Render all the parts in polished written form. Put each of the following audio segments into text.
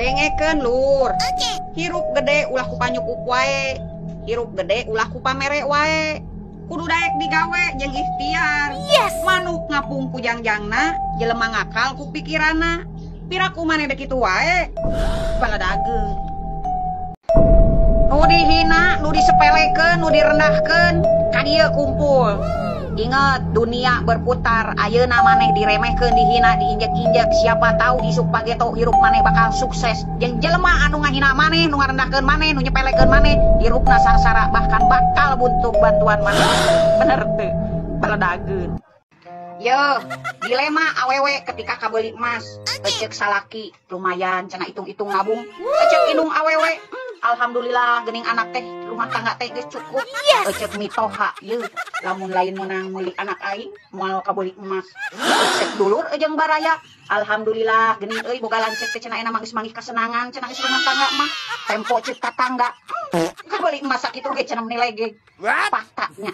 dengekeun lur. Hirup gede ulah ku panyukup wae. Hirup gede ulah ku pamere wae. Kudu daek digawe jeung ikhtiar. Manuk ngapung ku jangjangna, jelema ngakal ku pikirana. Piraku maneh dek kitu wae. Baladageun. Nu dihina, nu disepelekeun, nu direndahkeun, ka dieu kumpul. Ingat, dunia berputar, ayeuna maneh diremehkeun, dihina, diinjek-injek, siapa tahu isuk pageto hirup maneh bakal sukses. Jeung jelema anu ngahina maneh, nu ngarendahkeun maneh, nu nyepelekeun maneh, hirupna sangsara bahkan bakal butuh bantuan maneh. Bener teu? Baladageun. Yo, dilema awewe ketika kabeuli emas. Ecek salaki, lumayan cenah hitung-hitung nabung. Ecek indung awewe, alhamdulillah geuning anak teh rumah tangga teh geus cukup. Ecek mitoha yeuh, lamun lain meunang meuli anak aing moal kabeuli emas. Ecek dulur jeung baraya, alhamdulillah geuning euy boga lancek teh cenah enak geus manggih kasenangan cenah geus rumah tangga mah. Tempo cipta tangga. Kabeuli emas sakitu ge cenah menilai ge. Patanya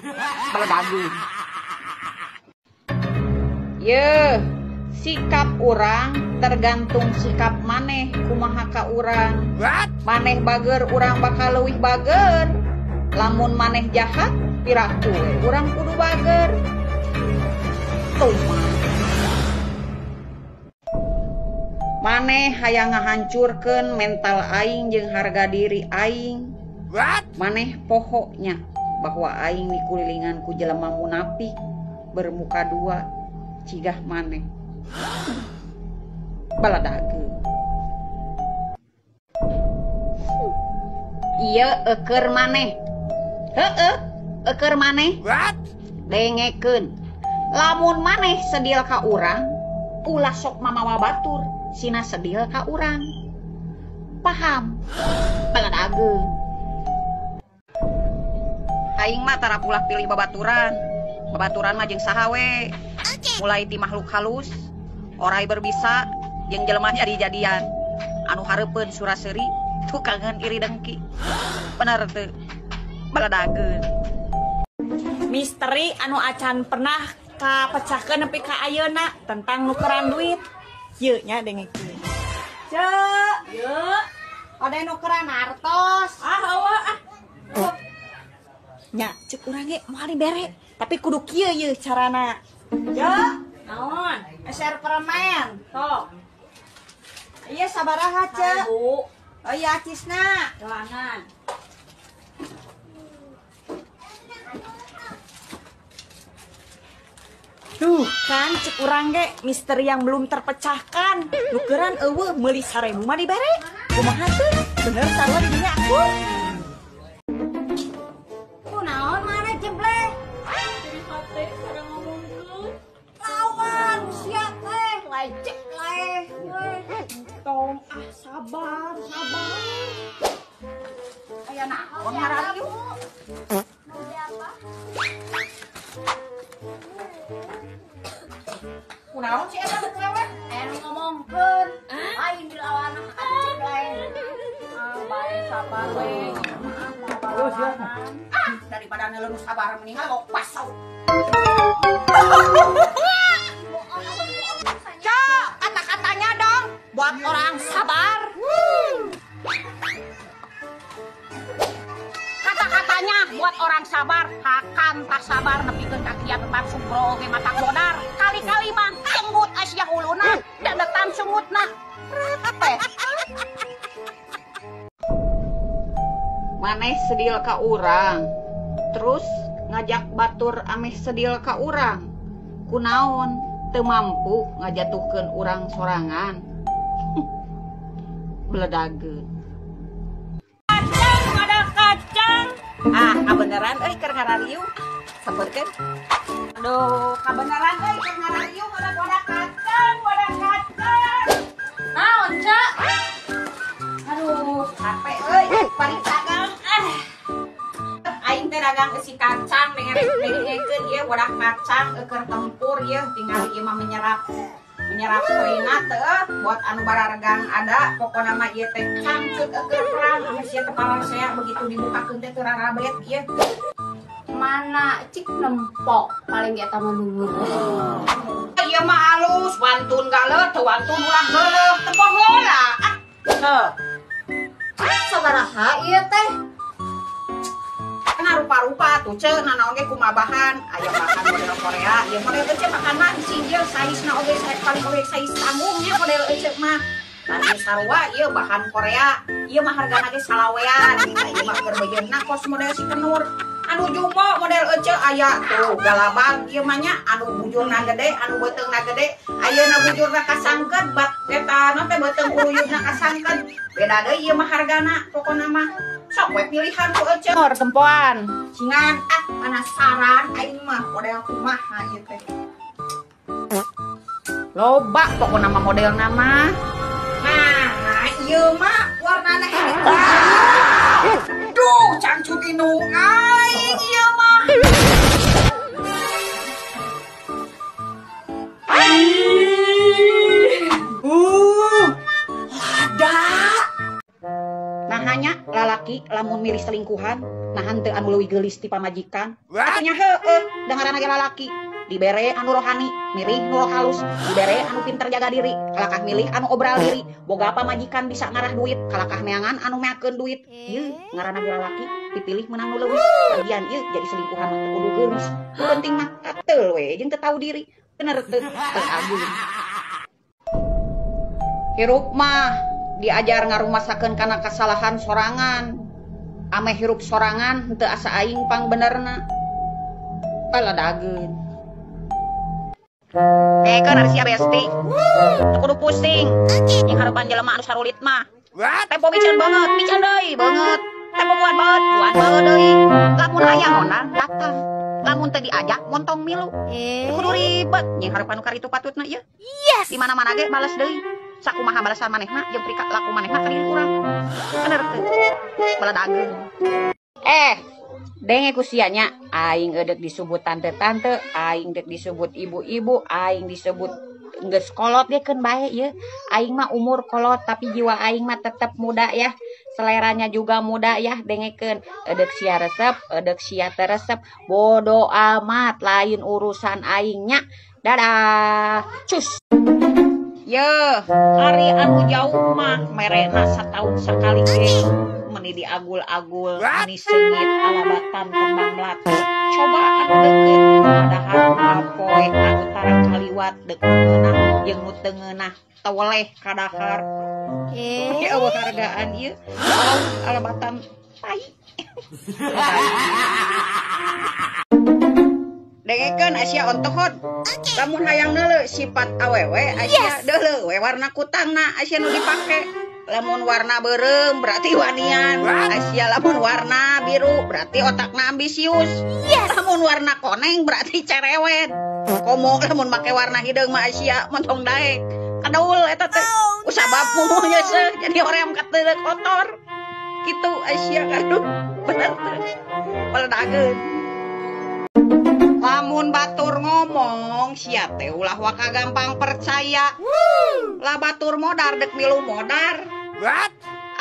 baladageun. Ye, sikap orang tergantung sikap maneh kumaha ka urang. Maneh bager urang bakal leuwih bager. Lamun maneh jahat piraku we urang kudu bager. Tuh maneh hayang ngahancurkeun mental aing jeung harga diri aing. Maneh pohoknya bahwa aing dikulilingan ku jelema munafik bermuka dua cigah maneh. Baladageun. Ieu eukeur maneh. Heueuh, eukeur maneh. Dengekeun. Lamun maneh sedil ka urang, ulah sok mamawa batur, sina sedil ka urang. Paham? Baladageun. Aing mah tara pulah pilih babaturan. Babaturan mah jeung saha we? Mulai ti makhluk halus, orai berbisa, jeung jelema jadi-jadian. Anu hareupeun suraseuri, tukangan iri dengki. Bener teu? Baladageun. Misteri anu acan pernah kapecahkeun nepi ka ayeuna tentang nukeran duit. Yeu nya dengekeun. Cek, yeu. Ade nukeran artos. Hawa nya cek urang ge moal dibere, tapi kudu kieu yeuh carana. Ya, naon? Eser permen. Tok. Iya sabaraha, Cek? Bu. Oh iya, acisna. Doangan. Duh, kan cek urang ge misteri yang belum terpecahkan. Nukeran eueuh meuli 1000 mah dibere. Kumaha teu? Bener sarua di dinya aku. Kunaon mana jebleh? Jadi hate sareng ngomongkeun. Lawan sia teh, lecek leh. Tong sabar. Aya naon ngarayu? Mau beli apa? Kunaon sih eta cewek? Anu ngomongkeun. Aing dilawan atuh lain. Bae sabar we. Terus ya. Daripada neleun sabar mendingan lo pasau. Cok, kata-katanya dong buat orang sabar. Kata-katanya buat orang sabar, akan tak sabar nepikeun kakian tempat sugro ge mata bodar. Kali-kali mah cengut asya huluna dan detan sungutna. Maneh sedil ka urang, terus ngajak batur ameh sedil ka urang. Kunaon teu mampu ngajatuhkeun urang sorangan. Beledageun. Kacang ada kacang. Kabeneran euy keur ngarariu. Sabeurkeun. Aduh, kabeneran euy keur ngarariu ada kacang. Naon, Cak? Aduh, capek euy, paling dagang. Aing teh dagang isi kacang dengan dengekeun ieu wadah kacang keur tempur ieu tinggal ieu mah menyerap perina teh buat anu bararegang ada pokona mah ieu teh cangcut keur perang anu sia teh saya begitu dibukakeun teh teu rarabet ieu. Mana cik nempok paling eta mah dulu. Ieu mah alus wantun galeuh teu wantun ulah geuleuh teu poho lah. Tuh. Sabaraha ieu teh? Nah rupa-rupa tuh cek nanaon ge kumabahan aya bahan model Korea ieu model teh makan mah sinjil saizna oge paling oge saiz tanggungnya model cek mah tadi sarua ieu bahan Korea ieu mah hargana ge salawean ieu mah keur bejeunna kos model si kenur anu jumbo model cek aya tuh galabang ieu mah nya anu bujurna gede anu beuteungna gede ayeuna bujurna kasangkeut bat eta na teh beuteung uruyubna kasangkeut beda deui ieu mah hargana pokona mah sok we pilihan ku ece mor tempoan singan penasaran aing mah model kumaha ieu teh loba pokona mah model nama nah ieu mah warnana hijau duh cangcut inung aing ieu mah hanya lalaki lamun milih selingkuhan nah henteu anu leuwih geulis ti pamajikan atunya heueuh dengaran ge lalaki dibere anu rohani milih nu halus dibere anu pinter jaga diri kalakah milih anu obral diri boga pamajikan bisa ngarah duit kalakah neangan anu meakeun duit ieu ngaranna ge lalaki dipilih menang nu leuwih bagian ieu jadi selingkuhan mah kudu geulis nu penting mah ateul we jeung teu tahu diri bener teu agung hirup mah diajar ngarumasakeun kana kasalahan sorangan ame hirup sorangan henteu asa aing pang benerna paladageun kan harus sia besti kudu pusing yang harapan jelema anu sarulit mah tempo mican deui banget tempo buat banget deui lamun aya monang datang lamun teu diajak montong milu kudu ribet yang harapan nu karitu patutna ieu di mana-mana ge balas deui sakumaha balasan manehna jeung prika laku manehna ka diri urang bener teu baladageun denge kusianya aing eudek disebut tante-tante aing dek disebut ibu-ibu aing disebut geus kolot ge keun bae ieu aing mah umur kolot tapi jiwa aing mah tetep muda ya seleranya juga muda ya dengekeun eudek sia resep eudek sia teu resep bodo amat lain urusan aingnya dadah cus. Yeuh, hari anu jauh mah merena setahun sekali ge meni diagul-agul meni seungit alabatan kembang melati coba anu deukeut padahal apoe anu tarang kaliwat deuk ngeunah jeung nu teu ngeunah teweleh kadahar ya eueuh hargaan ieu alabatan tai dengekeun Asia ontohon lamun hayang neuleuh sifat awewe Asia deuleuh we warna kutangna Asia nu dipake lamun warna beureum berarti wanian Asia lamun warna biru berarti otakna ambisius lamun warna koneng berarti cerewet komo lamun make warna hideung mah Asia montong daek kadaul eta teh usabab mumuhnya seuh jadi hoream kateu kotor kitu Asia kaduh bener teh baladageun lamun batur ngomong sia teh ulah waka gampang percaya lah batur modar dek milu modar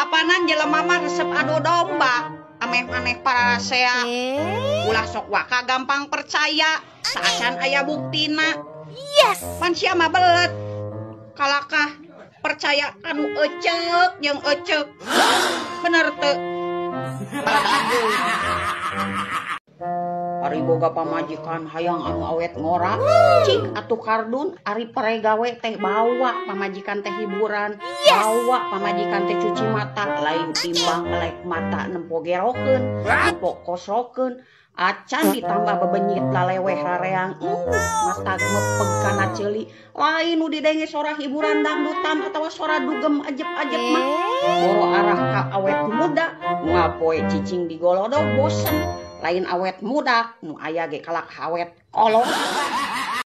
apanan jelema mah resep adu domba ameh maneh parasea ulah sok waka gampang percaya saacan aya buktina pan sia mah belet kalakah percaya anu ecek jeung ecek bener teu ari boga pamajikan hayang anu awet ngora cik atuh kardun ari paregawe teh bawa pamajikan teh hiburan bawa pamajikan teh cuci mata lain timbang melek mata nempo gerokeun nempo kosrokeun acan ditambah bebenyit laleweh hareang mata ngepeg kana ceuli lain nu didenge sora hiburan dangdutan atawa sora dugem ajeb-ajeb mah boro arah ka awet muda nu apoe cicing digolodog bosen lain awet muda nu aya ge kalak awet kolot